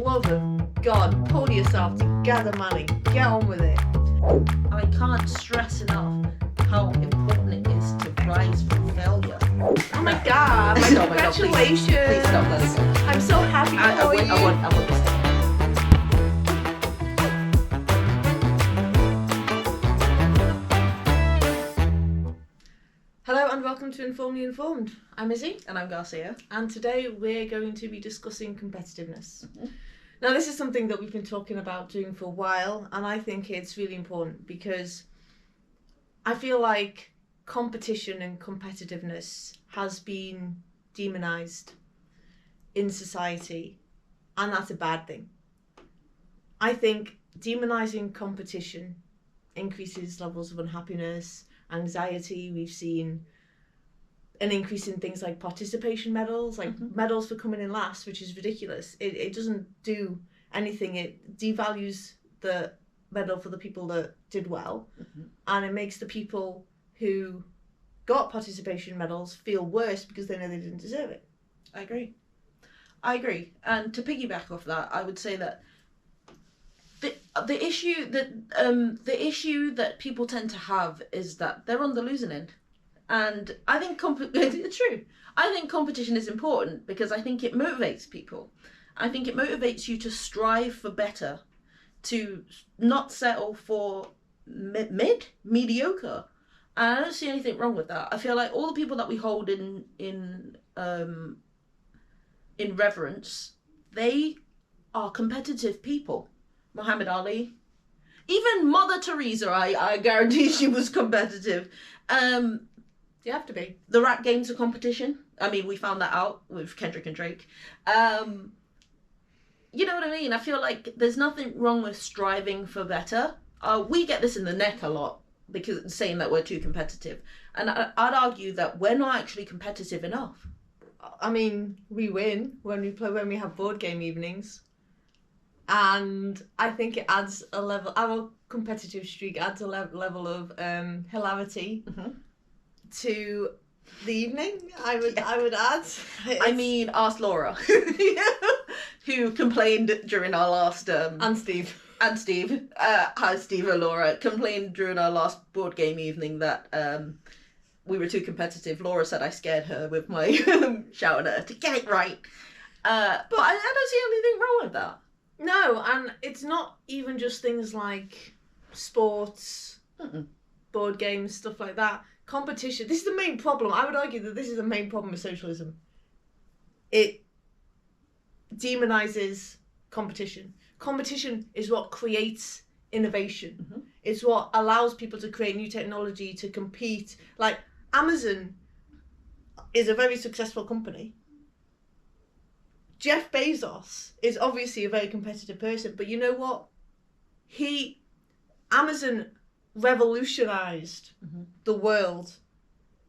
love of God, pull yourself together, Manny. Get on with it. I can't stress enough how important it is to rise from failure. Oh my God! Oh my God, Congratulations! Please stop, let it go. I'm so happy for you. I want this. Hello and welcome to Informally Informed. I'm Izzy. And I'm Garcia. And today we're going to be discussing competitiveness. Now, this is something that we've been talking about doing for a while, and I think it's really important because I feel like competition and competitiveness has been demonized in society, and that's a bad thing. I think demonizing competition increases levels of unhappiness, anxiety. We've seen an increase in things like participation medals, like medals for coming in last, which is ridiculous. It doesn't do anything. It devalues the medal for the people that did well, and it makes the people who got participation medals feel worse because they know they didn't deserve it. I agree. And to piggyback off that, I would say that the issue that people tend to have is that they're on the losing end. And I think it's true. I think competition is important because I think it motivates people. I think it motivates you to strive for better, to not settle for mediocre. And I don't see anything wrong with that. I feel like all the people that we hold in reverence, they are competitive people. Muhammad Ali, even Mother Teresa, I guarantee she was competitive. You have to be. The rap game's a competition. I mean, we found that out with Kendrick and Drake. You know what I mean? I feel like there's nothing wrong with striving for better. We get this in the neck a lot because saying that we're too competitive. And I'd argue that we're not actually competitive enough. I mean, we win when we have board game evenings. And I think it adds a level, our competitive streak adds a level of hilarity to the evening, I would add. I mean, ask Laura, who complained during our last... and Steve. Hi, Steve and Laura, complained during our last board game evening that we were too competitive. Laura said I scared her with my shouting at her to get it right. But I don't see anything wrong with that. No, and it's not even just things like sports, board games, stuff like that. Competition. This is the main problem. I would argue that this is the main problem with socialism. It demonizes competition. Competition is what creates innovation. It's what allows people to create new technology, to compete. Like, Amazon is a very successful company. Jeff Bezos is obviously a very competitive person, but you know what? Amazon revolutionized the world.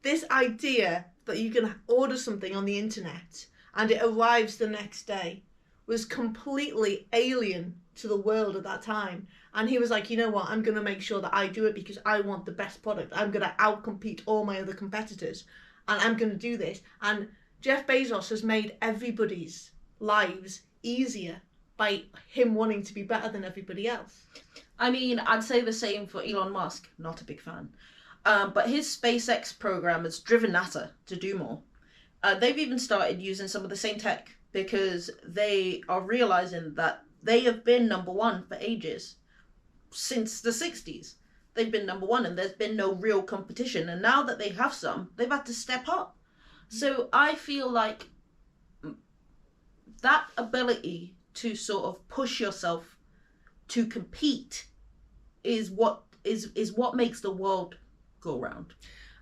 This idea that you can order something on the internet and it arrives the next day was completely alien to the world at that time. And he was like, you know what? I'm going to make sure that I do it because I want the best product. I'm going to outcompete all my other competitors, and I'm going to do this. And Jeff Bezos has made everybody's lives easier by him wanting to be better than everybody else. I mean, I'd say the same for Elon Musk. Not a big fan. But his SpaceX program has driven NASA to do more. They've even started using some of the same tech because they are realizing that they have been number one for ages. Since the 60s, they've been number one and there's been no real competition. And now that they have some, they've had to step up. So I feel like that ability to sort of push yourself to compete is what makes the world go round.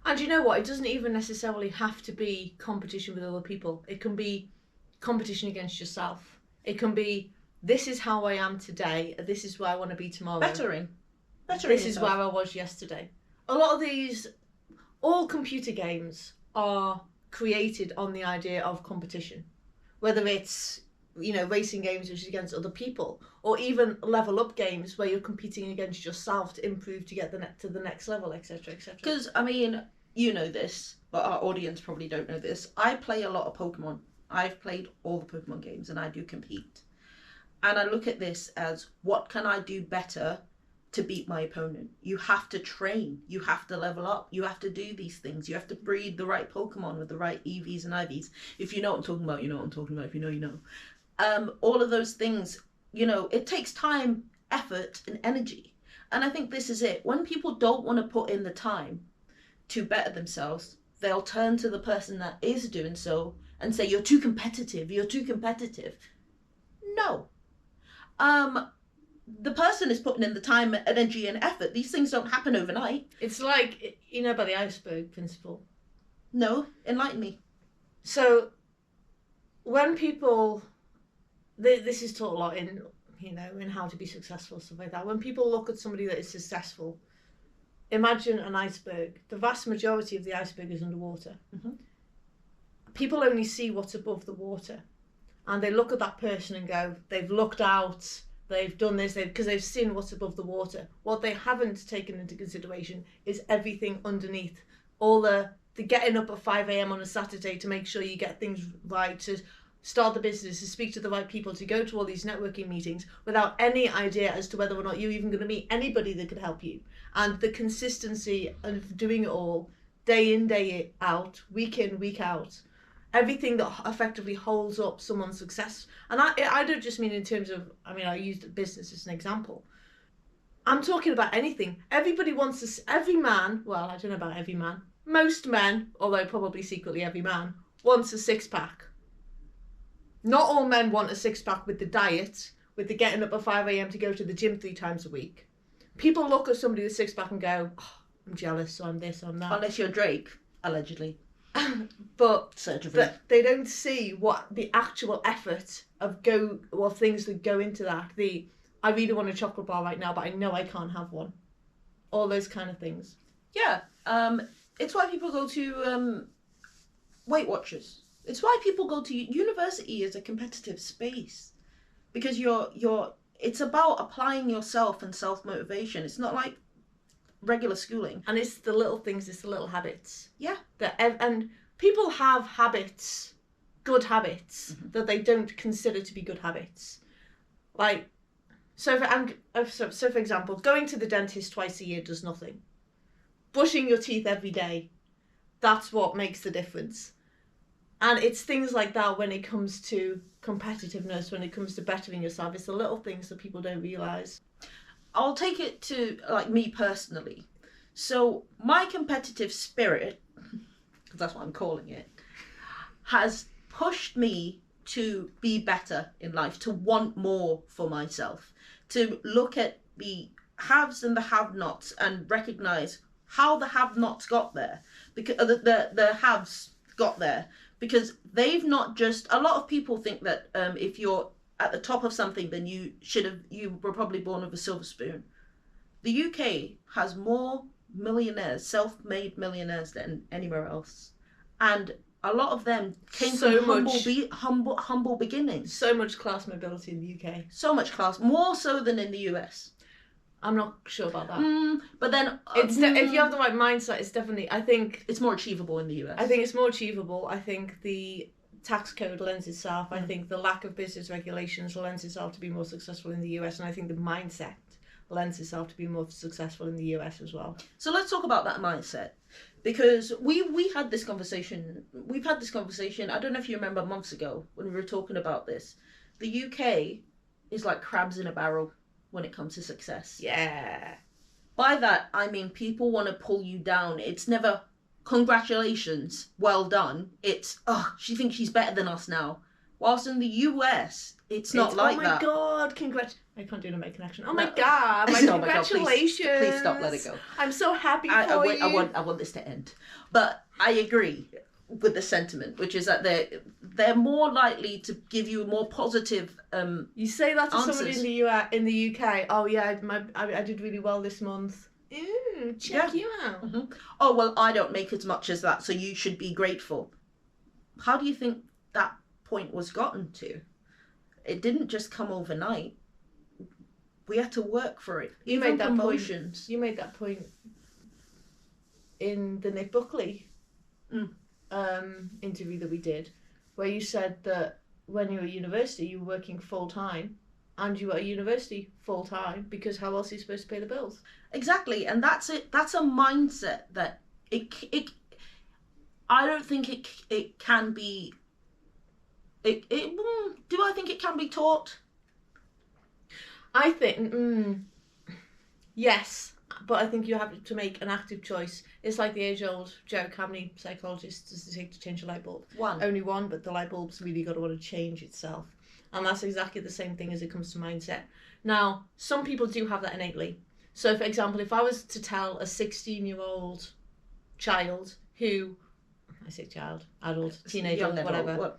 And you know what? It doesn't even necessarily have to be competition with other people. It can be competition against yourself. It can be, this is how I am today, this is where I want to be tomorrow. Bettering This yourself. is where I was yesterday. A lot of all computer games are created on the idea of competition. Whether it's, racing games which is against other people, or even level up games where you're competing against yourself to improve to get to the next level, etc., etc. Because, I mean, you know this, but our audience probably don't know this. I play a lot of Pokemon. I've played all the Pokemon games and I do compete. And I look at this as, what can I do better to beat my opponent? You have to train. You have to level up. You have to do these things. You have to breed the right Pokemon with the right EVs and IVs. If you know what I'm talking about, you know what I'm talking about. If you know, you know. All of those things, you know, it takes time, effort, and energy. And I think this is it. When people don't want to put in the time to better themselves, they'll turn to the person that is doing so and say, you're too competitive. You're too competitive. No. The person is putting in the time, energy, and effort. These things don't happen overnight. It's like, you know about the iceberg principle? No, enlighten me. So when people, this is taught a lot in, you know, in how to be successful, stuff like that. When people look at somebody that is successful, imagine an iceberg. The vast majority of the iceberg is underwater. Mm-hmm. People only see what's above the water. And they look at that person and go, they've looked out, they've done this, because they've seen what's above the water. What they haven't taken into consideration is everything underneath. All the getting up at 5 a.m. on a Saturday to make sure you get things right, to start the business, to speak to the right people, to go to all these networking meetings without any idea as to whether or not you're even going to meet anybody that could help you. And the consistency of doing it all, day in, day out, week in, week out. Everything that effectively holds up someone's success. And I don't just mean in terms of, I mean, I used business as an example. I'm talking about anything. Everybody wants this, every man, well, I don't know about every man, most men, although probably secretly every man, wants a six-pack. Not all men want a six-pack with the diet, with the getting up at 5 a.m. to go to the gym 3 times a week. People look at somebody with a six-pack and go, oh, I'm jealous, so I'm this, I'm that. Unless you're Drake, allegedly. But Surgery. they don't see what the actual effort of things that go into that. I really want a chocolate bar right now, but I know I can't have one. All those kind of things. Yeah. It's why people go to Weight Watchers. It's why people go to university as a competitive space, because it's about applying yourself and self-motivation. It's not like regular schooling. And it's the little things, it's the little habits. Yeah. And people have habits, good habits, mm-hmm. that they don't consider to be good habits. Like, so for example, going to the dentist twice a year does nothing. Brushing your teeth every day, that's what makes the difference. And it's things like that when it comes to competitiveness, when it comes to bettering yourself. It's the little things that people don't realise. I'll take it to, like, me personally. So my competitive spirit, because that's what I'm calling it, has pushed me to be better in life, to want more for myself, to look at the haves and the have-nots and recognise how the have-nots got there, because the haves got there, because they've not just, a lot of people think that if you're at the top of something, then you were probably born with a silver spoon. The UK has more millionaires, self-made millionaires than anywhere else, and a lot of them came from humble beginnings. So much class mobility in the UK. So much class, more so than in the US. I'm not sure about that. But then if you have the right mindset, it's definitely, I think it's more achievable in the US. I think it's more achievable. I think the tax code lends itself. I think the lack of business regulations lends itself to be more successful in the US, and I think the mindset lends itself to be more successful in the US as well. So let's talk about that mindset, because we had this conversation. We've had this conversation. I don't know if you remember months ago when we were talking about this. The UK is like crabs in a barrel when it comes to success. Yeah. By that I mean people want to pull you down. It's never congratulations, well done. It's, oh, she thinks she's better than us now. Whilst in the US, it's not like that. Oh my God, I can't do an American accent. Oh my God, congratulations. God, please stop, let it go. I'm so happy for you. I want this to end. But I agree with the sentiment, which is that they're more likely to give you a more positive you say that to answers. somebody in the UK, oh yeah, I did really well this month. Check you out. Mm-hmm. Oh, well, I don't make as much as that, so you should be grateful. How do you think that point was gotten to? It didn't just come overnight. We had to work for it. You made that point in the Nick Buckley interview that we did, where you said that when you were at university, you were working full time and you are at university full time, because how else are you supposed to pay the bills? Exactly, and that's it. That's a mindset that it I don't think it can be. Do I think it can be taught? I think yes, but I think you have to make an active choice. It's like the age-old joke: how many psychologists does it take to change a light bulb? One. Only one, but the light bulb's really got to want to change itself, and that's exactly the same thing as it comes to mindset. Now, some people do have that innately. So, for example, if I was to tell a 16-year-old child who, I say child, adult, teenager, whatever.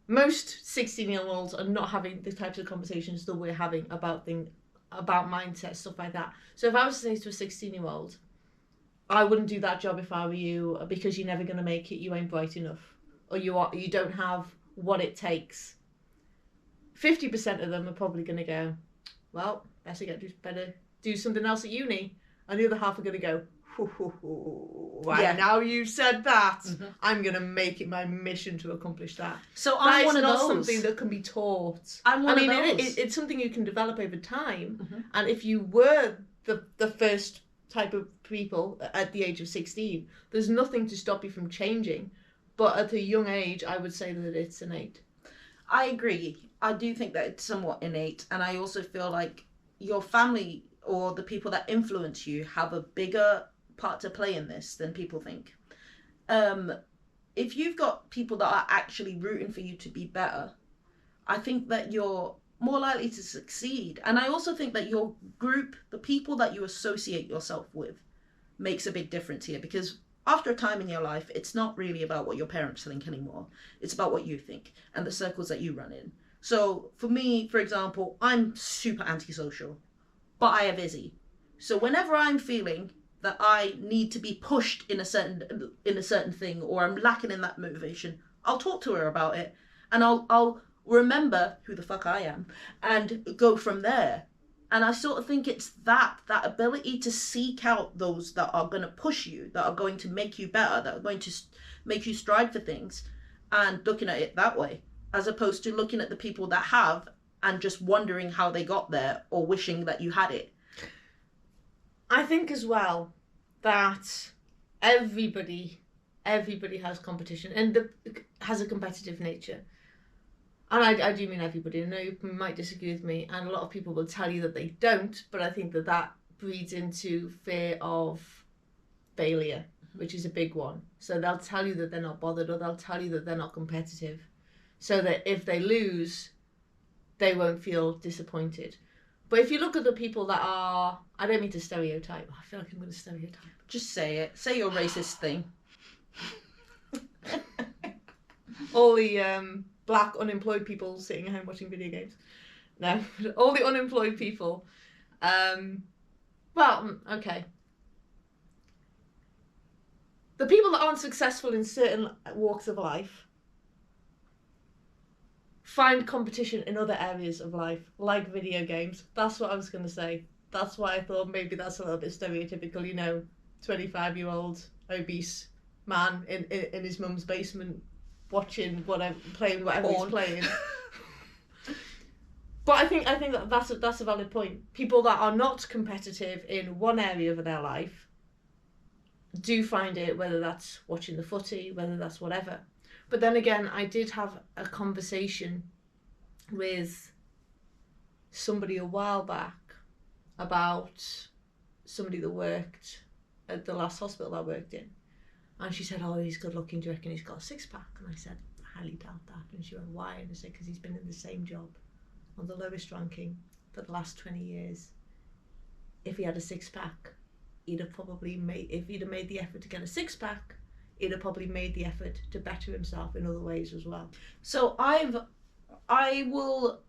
Most 16-year-olds are not having the types of conversations that we're having about mindset, stuff like that. So if I was to say to a 16-year-old, I wouldn't do that job if I were you, because you're never going to make it, you ain't bright enough, or you don't have what it takes. 50% of them are probably going to go, well, better do something else at uni. And the other half are going to go, right, now you've said that, I'm going to make it my mission to accomplish that. So I'm one of those. It's not something that can be taught. I'm one of those. It's something you can develop over time. And if you were the first type of people at the age of 16, there's nothing to stop you from changing. But at a young age, I would say that it's innate. I agree. I do think that it's somewhat innate. And I also feel like your family or the people that influence you have a bigger part to play in this than people think. If you've got people that are actually rooting for you to be better, I think that you're more likely to succeed. And I also think that your group, the people that you associate yourself with, makes a big difference here, because after a time in your life, it's not really about what your parents think anymore. It's about what you think and the circles that you run in. So for me, for example, I'm super antisocial, but I have Izzy. So whenever I'm feeling that I need to be pushed in a certain thing, or I'm lacking in that motivation, I'll talk to her about it, and I'll remember who the fuck I am and go from there. And I sort of think it's that ability to seek out those that are going to push you, that are going to make you better, that are going to make you strive for things, and looking at it that way, as opposed to looking at the people that have and just wondering how they got there or wishing that you had it. I think as well that everybody has competition and has a competitive nature. And I do mean everybody. I know you might disagree with me, and a lot of people will tell you that they don't, but I think that breeds into fear of failure, which is a big one. So they'll tell you that they're not bothered, or they'll tell you that they're not competitive, so that if they lose, they won't feel disappointed. But if you look at the people that are, I don't mean to stereotype. I feel like I'm going to stereotype. Just say it. Say your racist thing. All the black unemployed people sitting at home watching video games. No, all the unemployed people. Well, okay. The people that aren't successful in certain walks of life find competition in other areas of life, like video games. That's what I was going to say. That's why I thought maybe that's a little bit stereotypical, 25-year-old obese man in his mum's basement watching playing whatever he's playing. But I think that's a valid point. People that are not competitive in one area of their life do find it, whether that's watching the footy, whether that's whatever. But then again, I did have a conversation with somebody a while back about somebody that worked at the last hospital I worked in. And she said, oh, he's good looking, do you reckon he's got a six-pack? And I said, I highly doubt that. And she went, why? And I said, because he's been in the same job on the lowest ranking for the last 20 years. If he had a six-pack, he'd have probably if he'd have made the effort to get a six-pack, he'd have probably made the effort to better himself in other ways as well. So I will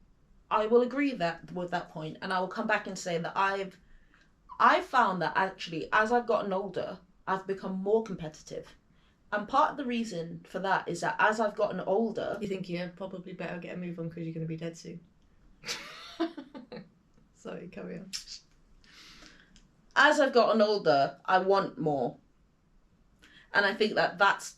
agree with that point, and I will come back and say that I've found that actually as I've gotten older, I've become more competitive. And part of the reason for that is that as I've gotten older... You think you're probably better get a move on because you're going to be dead soon. Sorry, carry on. As I've gotten older, I want more. And I think that's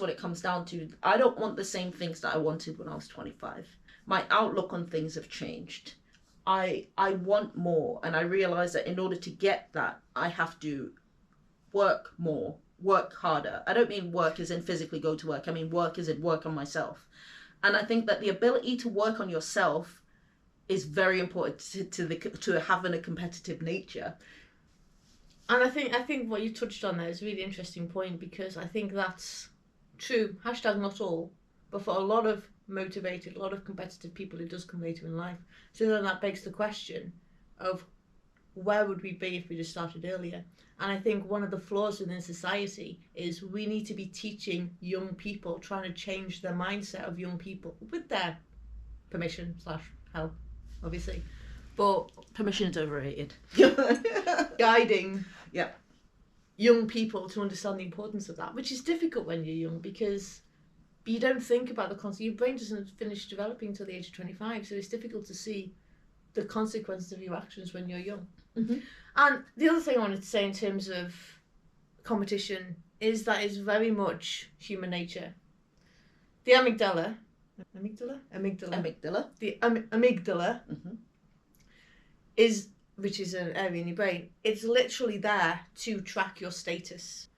what it comes down to. I don't want the same things that I wanted when I was 25. my outlook on things have changed. I want more, and I realize that in order to get that, I have to work more, work harder. I don't mean work as in physically go to work. I mean work as in work on myself. And I think that the ability to work on yourself is very important to having a competitive nature. And I think what you touched on there is a really interesting point, because I think that's true. Hashtag not all, but for a lot of motivated, a lot of competitive people, it does come later in life. So then that begs the question of where would we be if we just started earlier? And I think one of the flaws within society is we need to be teaching young people, trying to change the mindset of young people with their permission / help, obviously. But permission is overrated. Guiding yeah, young people to understand the importance of that, which is difficult when you're young, because you don't think about the consequences. Your brain doesn't finish developing until the age of 25, so it's difficult to see the consequences of your actions when you're young. Mm-hmm. And the other thing I wanted to say in terms of competition is that it's very much human nature. The amygdala, the amygdala mm-hmm. is, which is an area in your brain, it's literally there to track your status.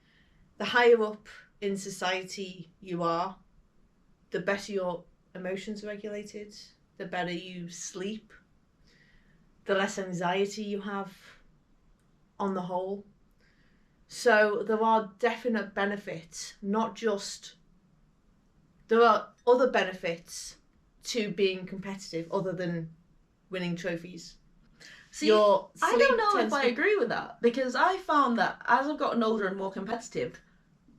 The higher up in society you are, the better your emotions are regulated, the better you sleep, the less anxiety you have on the whole. So there are definite benefits, not just, there are other benefits to being competitive other than winning trophies. See, I don't know if I agree with that, because I found that as I've gotten older and more competitive,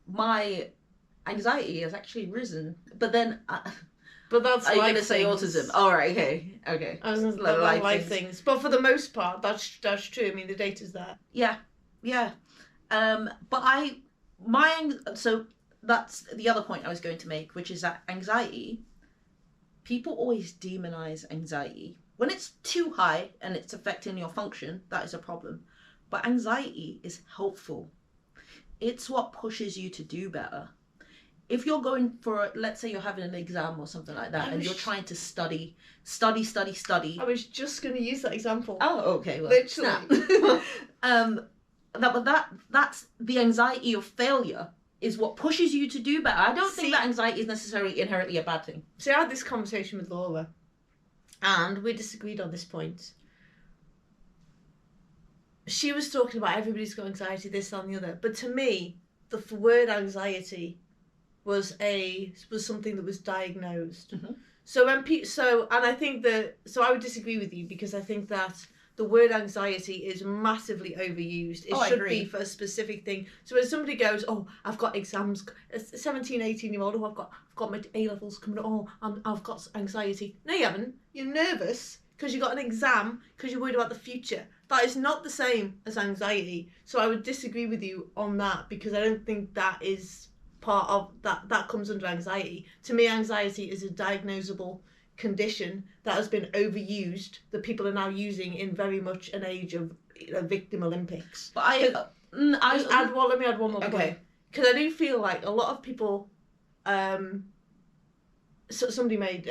my anxiety has actually risen. But then, but that's are you going to say autism? All right, okay. I was going to say life things, but for the most part, that's true. I mean, the data's there. Yeah. But so that's the other point I was going to make, which is that anxiety. People always demonize anxiety. When it's too high and it's affecting your function, that is a problem. But anxiety is helpful. It's what pushes you to do better. If you're going for, let's say you're having an exam or something like that, and you're trying to study. I was just going to use that example. Oh, okay. Well, literally. That's the anxiety of failure is what pushes you to do better. I don't think that anxiety is necessarily inherently a bad thing. So I had this conversation with Laura, and we disagreed on this point. She was talking about everybody's got anxiety, this, that, and the other. But to me, the word anxiety was something that was diagnosed. Mm-hmm. And I think I would disagree with you, because I think that the word anxiety is massively overused. It should be for a specific thing. So when somebody goes, oh, I've got exams, a 17, 18-year-old, oh, I've got my A-levels coming up, oh, I've got anxiety. No, you haven't. You're nervous because you got an exam, because you're worried about the future. That is not the same as anxiety. So I would disagree with you on that, because I don't think that is part of that comes under anxiety. To me, anxiety is a diagnosable condition that has been overused, that people are now using in very much an age of victim Olympics. But let me add one more point, because I do feel like a lot of people, somebody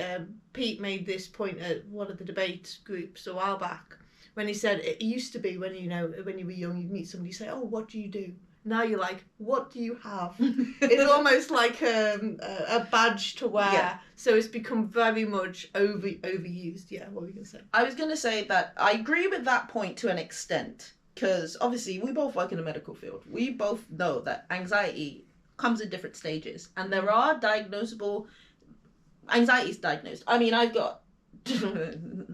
Pete made this point at one of the debate groups a while back, when he said it used to be when you were young, you'd meet somebody, say, oh, what do you do? Now you're like, what do you have? It's almost like a badge to wear. Yeah. So it's become very much overused. Yeah, what were you going to say? I was going to say that I agree with that point to an extent, because obviously we both work in the medical field. We both know that anxiety comes in different stages, and there are diagnosable. Anxiety is diagnosed. I mean, I've got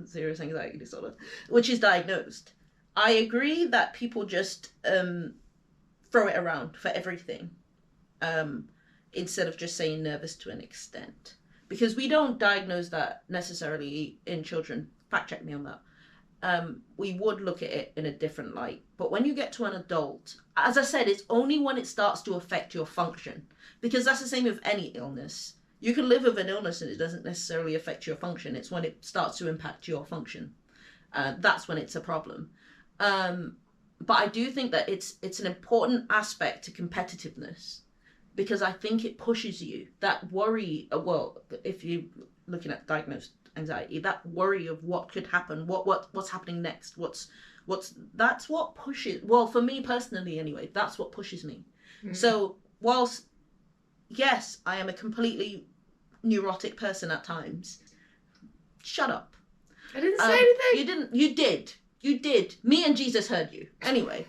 serious anxiety disorder, which is diagnosed. I agree that people just throw it around for everything, instead of just saying nervous to an extent, because we don't diagnose that necessarily in children. Fact check me on that. We would look at it in a different light, but when you get to an adult, as I said, it's only when it starts to affect your function, because that's the same with any illness. You can live with an illness and it doesn't necessarily affect your function. It's when it starts to impact your function. That's when it's a problem. But I do think that it's an important aspect to competitiveness, because I think it pushes you. That worry, well, if you're looking at diagnosed anxiety, that worry of what could happen, what's happening next, that's what pushes, well, for me personally anyway, that's what pushes me. So whilst yes, I am a completely neurotic person at times, shut up. I didn't say anything. You did. Me and Jesus heard you. Anyway,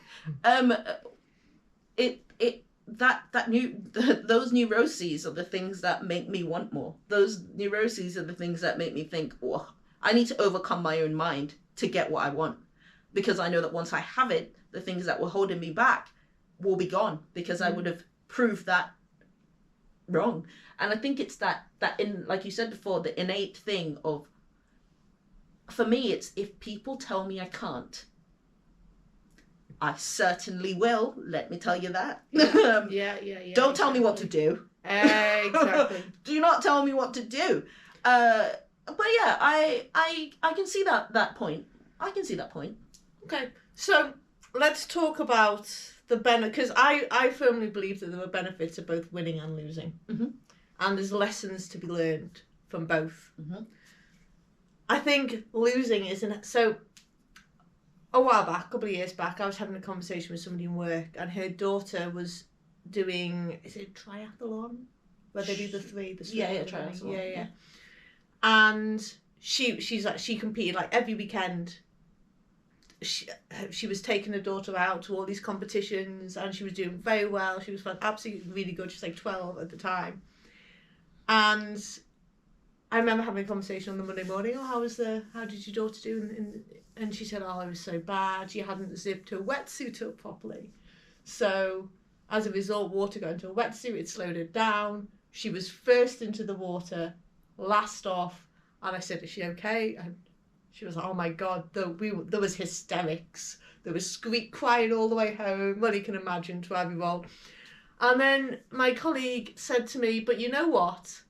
those neuroses are the things that make me want more. Those neuroses are the things that make me think, oh, I need to overcome my own mind to get what I want. Because I know that once I have it, the things that were holding me back will be gone, because I would have proved that wrong. And I think it's that in, like you said before, the innate thing of, for me, it's if people tell me I can't, I certainly will. Let me tell you that. Yeah. Don't tell me what to do. Exactly. Do not tell me what to do. But yeah, I can see that point. I can see that point. Okay, so let's talk about the benefit, because I firmly believe that there are benefits of both winning and losing, and there's lessons to be learned from both. I think losing isn't so. A while back, a couple of years back, I was having a conversation with somebody in work, and her daughter was doing, is it triathlon, where they do the three, triathlon. Yeah. And she competed like every weekend. She was taking her daughter out to all these competitions, and she was doing very well. She was absolutely really good. She was like 12 at the time. And I remember having a conversation on the Monday morning. Oh, how did your daughter do? And she said, oh, it was so bad. She hadn't zipped her wetsuit up properly. So as a result, water got into her wetsuit. It slowed her down. She was first into the water, last off. And I said, is she okay? And she was like, oh my God, there was hysterics. There was crying all the way home. Well, you can imagine, 12-year-old. And then my colleague said to me, but you know what?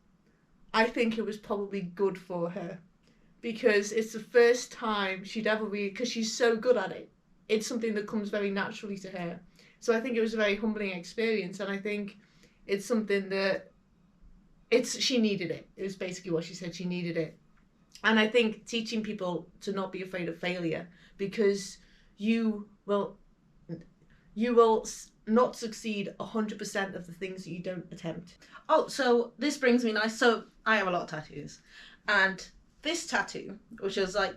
I think it was probably good for her, because it's the first time she'd ever because she's so good at it. It's something that comes very naturally to her. So I think it was a very humbling experience, and I think it's something that she needed it. It was basically what she said, she needed it. And I think teaching people to not be afraid of failure, because you will not succeed 100% of the things that you don't attempt. Oh, so this brings me nice. So I have a lot of tattoos, and this tattoo, which is like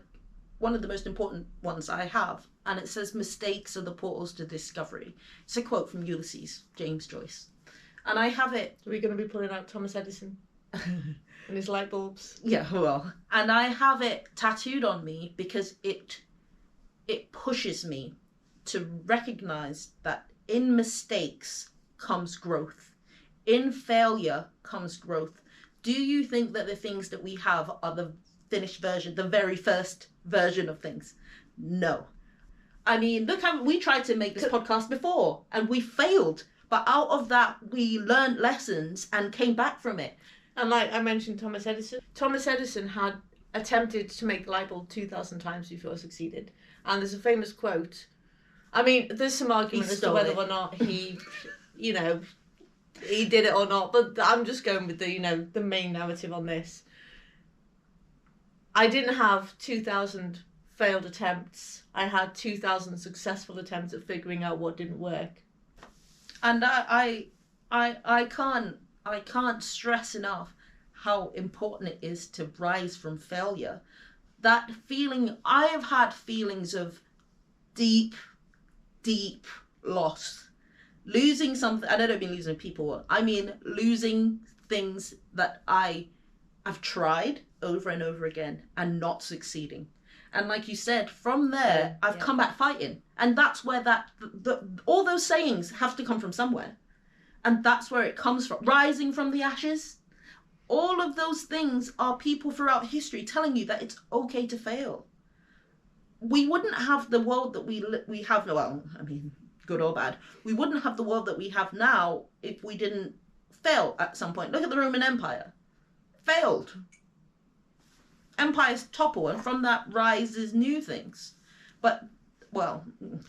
one of the most important ones I have, and it says mistakes are the portals to discovery. It's a quote from Ulysses, James Joyce. And I have it. Are we going to be pulling out Thomas Edison and his light bulbs? Yeah, well. And I have it tattooed on me because it pushes me to recognize that in mistakes comes growth. In failure comes growth. Do you think that the things that we have are the finished version, the very first version of things? No. I mean, look how we tried to make this podcast before and we failed. But out of that, we learned lessons and came back from it. And like I mentioned, Thomas Edison. Thomas Edison had attempted to make the light bulb 2,000 times before he succeeded. And there's a famous quote. I mean, there's some argument as to whether or not he, he did it or not. But I'm just going with the main narrative on this. I didn't have 2,000 failed attempts. I had 2,000 successful attempts at figuring out what didn't work. And I can't stress enough how important it is to rise from failure. That feeling, I have had feelings of deep loss. Losing something, and I don't mean losing people, I mean losing things that I have tried over and over again and not succeeding. And like you said, from there, I've come back fighting. And that's where all those sayings have to come from somewhere. And that's where it comes from. Rising from the ashes. All of those things are people throughout history telling you that it's okay to fail. We wouldn't have the world that we have now. Well, I mean, good or bad. We wouldn't have the world that we have now if we didn't fail at some point. Look at the Roman Empire. Failed. Empires topple, and from that rises new things. But, well,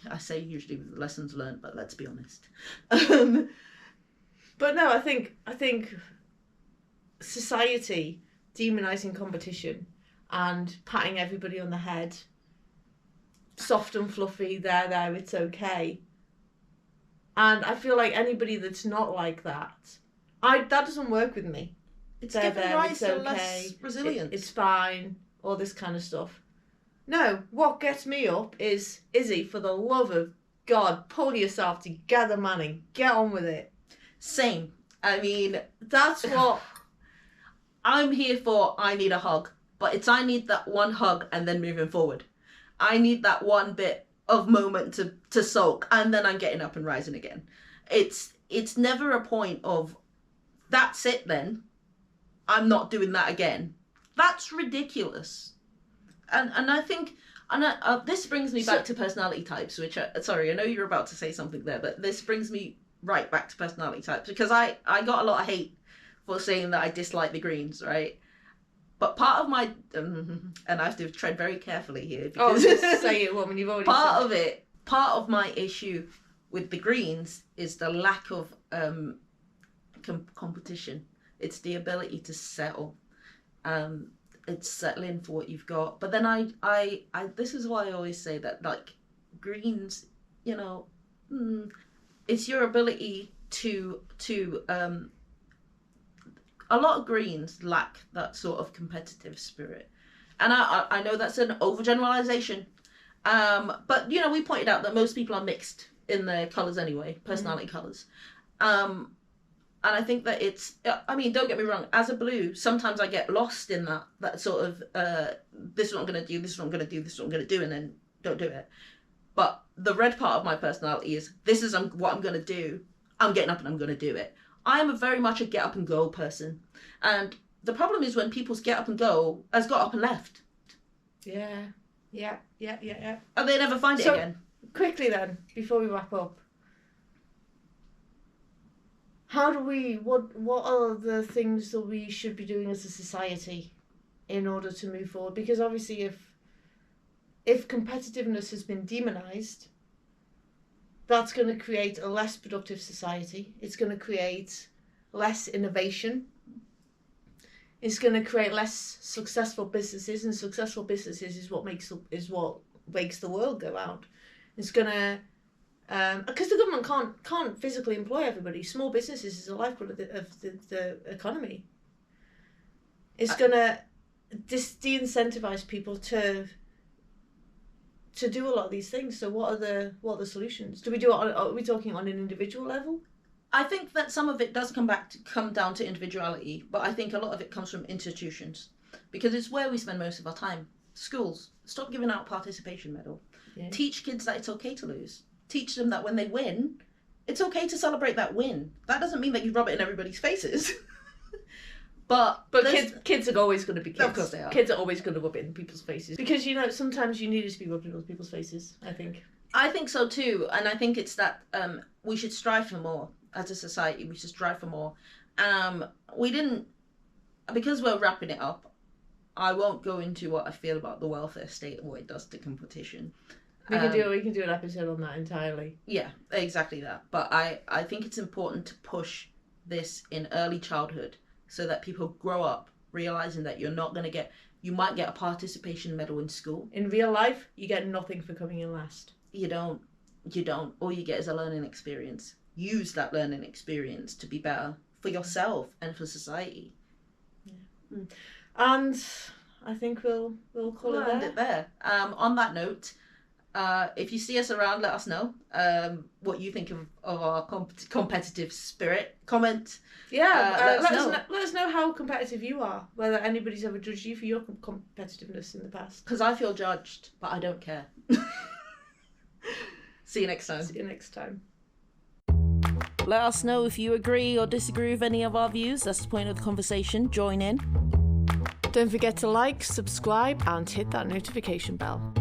I say usually lessons learned, but let's be honest. But no, I think society demonizing competition and patting everybody on the head. Soft and fluffy, there, it's okay. And I feel like anybody that's not like that, that doesn't work with me. It's given rise to less resilience. It's fine, all this kind of stuff. No, what gets me up is, Izzy, for the love of God, pull yourself together, Manning. Get on with it. Same. I mean, that's what I'm here for. I need a hug, but I need that one hug and then moving forward. I need that one bit of moment to soak, and then I'm getting up and rising again. It's never a point of, that's it then, I'm not doing that again. That's ridiculous. And I think, this brings me back to personality types, which, sorry, I know you're about to say something there, but this brings me right back to personality types, because I got a lot of hate for saying that I dislike the Greens, right? But part of my, and I have to tread very carefully here. Because just say it, woman, you've already part of my issue with the Greens is the lack of competition. It's the ability to settle. It's settling for what you've got. But then I this is why I always say that, like, Greens, you know, it's your ability to a lot of Greens lack that sort of competitive spirit. And I know that's an overgeneralization. But, you know, we pointed out that most people are mixed in their colours anyway, personality colours. And I think that it's, I mean, don't get me wrong, as a blue, sometimes I get lost in that sort of, this is what I'm going to do, this is what I'm going to do, this is what I'm going to do, and then don't do it. But the red part of my personality is, this is what I'm going to do, I'm getting up and I'm going to do it. I am very much a get up and go person. And the problem is when people's get up and go has got up and left. Yeah. And they never find it again. Quickly then, before we wrap up, what are the things that we should be doing as a society in order to move forward? Because obviously if competitiveness has been demonized, that's going to create a less productive society. It's going to create less innovation. It's going to create less successful businesses, and successful businesses is what makes the world go round. It's going to because the government can't physically employ everybody. Small businesses is the lifeblood of the economy. It's going to de-incentivize people to do a lot of these things. So what are the solutions? Are we talking on an individual level? I think that some of it does come down to individuality, but I think a lot of it comes from institutions, because it's where we spend most of our time. Schools, stop giving out participation medal. Yeah. Teach kids that it's okay to lose. Teach them that when they win, it's okay to celebrate that win. That doesn't mean that you rub it in everybody's faces. But kids are always going to be kids. Of course they are. Kids are always going to rub it in people's faces. Because, you know, sometimes you need it to be rubbed in other people's faces, I think. I think so too. And I think it's that we should strive for more as a society. We should strive for more. Because we're wrapping it up, I won't go into what I feel about the welfare state and what it does to competition. We can do an episode on that entirely. Yeah, exactly that. But I think it's important to push this in early childhood, so that people grow up realizing that you might get a participation medal in school. In real life, you get nothing for coming in last. You don't. All you get is a learning experience. Use that learning experience to be better for yourself and for society. Yeah. And I think we'll call it there. On that note, if you see us around, let us know what you think of our competitive spirit. Comment. Yeah, let us know how competitive you are. Whether anybody's ever judged you for your competitiveness in the past. Because I feel judged, but I don't care. See you next time. Let us know if you agree or disagree with any of our views. That's the point of the conversation. Join in. Don't forget to like, subscribe, and hit that notification bell.